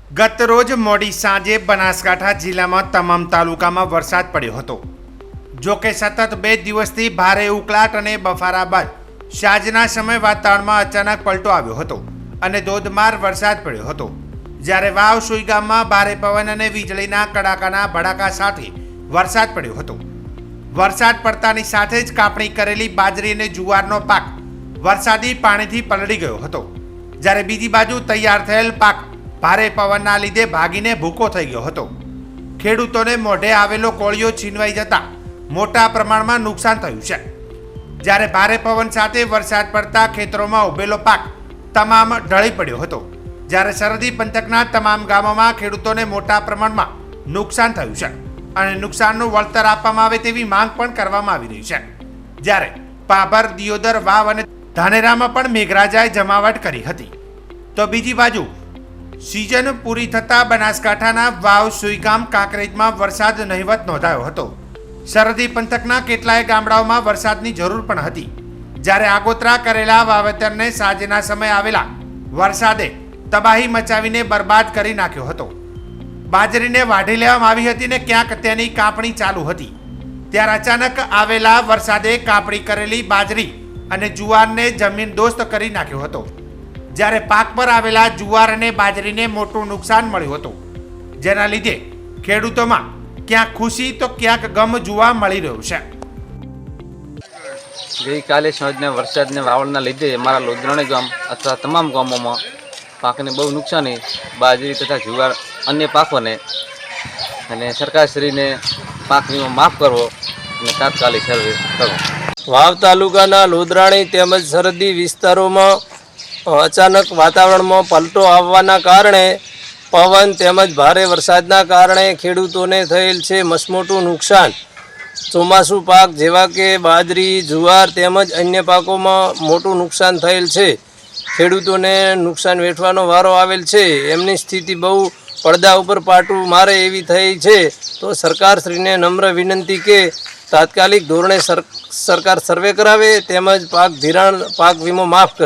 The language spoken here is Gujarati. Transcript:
ગત રોજ મોડી સાંજે બનાસકાંઠા જિલ્લામાં તમામ તાલુકામાં વરસાદ પડ્યો હતો। જો કે સતત 2 દિવસથી ભારે ઉકળાટ અને બફારા બાદ સાંજના સમયે વાતાવરણમાં અચાનક પલટો આવ્યો હતો અને ધોધમાર વરસાદ પડ્યો હતો। જ્યારે વાવ સુઈ ગામમાં ભારે પવન અને વીજળીના કડાકાના ભડાકા સાથે વરસાદ પડ્યો હતો। વરસાદ પડતાની સાથે જ કાપણી કરેલી બાજરી અને જુવારનો પાક વરસાદી પાણીથી પલળી ગયો હતો। જ્યારે બીજી બાજુ તૈયાર થયેલ પાક ભારે પવનના લીધે ભાગીને ભૂકો થઈ ગયો હતો। ખેડૂતોને મોઢે આવેલો કોળિયો છીનવાઈ જતા મોટા પ્રમાણમાં નુકસાન થયું છે। જ્યારે ભારે પવન સાથે વરસાદ પડતા ખેતરોમાં ઉભેલો પાક તમામ ઢળી પડ્યો હતો। જ્યારે સરહદી પંથકના તમામ ગામોમાં ખેડૂતોને મોટા પ્રમાણમાં નુકસાન થયું છે અને નુકસાનનું વળતર આપવામાં આવે તેવી માંગ પણ કરવામાં આવી રહી છે। જ્યારે પાભર, દિયોદર, વાવ અને ધાનેરામાં પણ મેઘરાજાએ જમાવટ કરી હતી, તો બીજી બાજુ સિઝન પૂરી થતાં બનાસકાંઠાના વાવ, સુઈગામ, કાંકરેજમાં વરસાદ નહિવત નોંધાયો હતો। સરહદી પંથકના કેટલાય ગામડાઓમાં વરસાદની જરૂર પણ હતી। જ્યારે આગોતરા કરેલા વાવેતરને સાંજના સમયે આવેલા વરસાદે તબાહી મચાવીને બરબાદ કરી નાખ્યો હતો। બાજરીને વાઢી લેવામાં આવી હતી ને ક્યાંક તેની કાપણી ચાલુ હતી, ત્યારે અચાનક આવેલા વરસાદે કાપણી કરેલી બાજરી અને જુવારને જમીન દોસ્ત કરી નાખ્યો હતો। જ્યારે પાક પર આવેલા જુવાર અને બાજરીને મોટું નુકસાન મળ્યું હતું, જેના લીધે ખેડૂતોમાં ક્યાંક ખુશી તો ક્યાંક ગમ જોવા મળી રહ્યું છે। ગઈકાલે સાંજના વરસાદને વાવળના લીધે અમારા લોધરાણી ગામ અથવા તમામ ગામોમાં પાકને બહુ નુકસાની, બાજરી તથા જુવાર અન્ય પાકોને, અને સરકારશ્રીને પાક વીમો માફ કરવો અને તાત્કાલિક સર્વે કરવો। વાવ તાલુકાના લોધરાણી તેમજ સરહદી વિસ્તારોમાં અચાનક વાતાવરણમાં પલટો આવવાના કારણે પવન તેમજ ભારે વરસાદના કારણે ખેડૂતોને થયેલ છે મસમોટું નુકસાન। ચોમાસું પાક જેવા કે બાજરી, જુવાર તેમજ અન્ય પાકોમાં મોટું નુકસાન થયેલ છે। ખેડૂતોને નુકસાન વેઠવાનો વારો આવેલ છે। એમની સ્થિતિ બહુ પડદા ઉપર પાટું મારે એવી થઈ છે। તો સરકારશ્રીને નમ્ર વિનંતી કે તાત્કાલિક ધોરણે સરકાર સર્વે કરાવે તેમજ પાક ધિરાણ, પાક વીમો માફ કરે।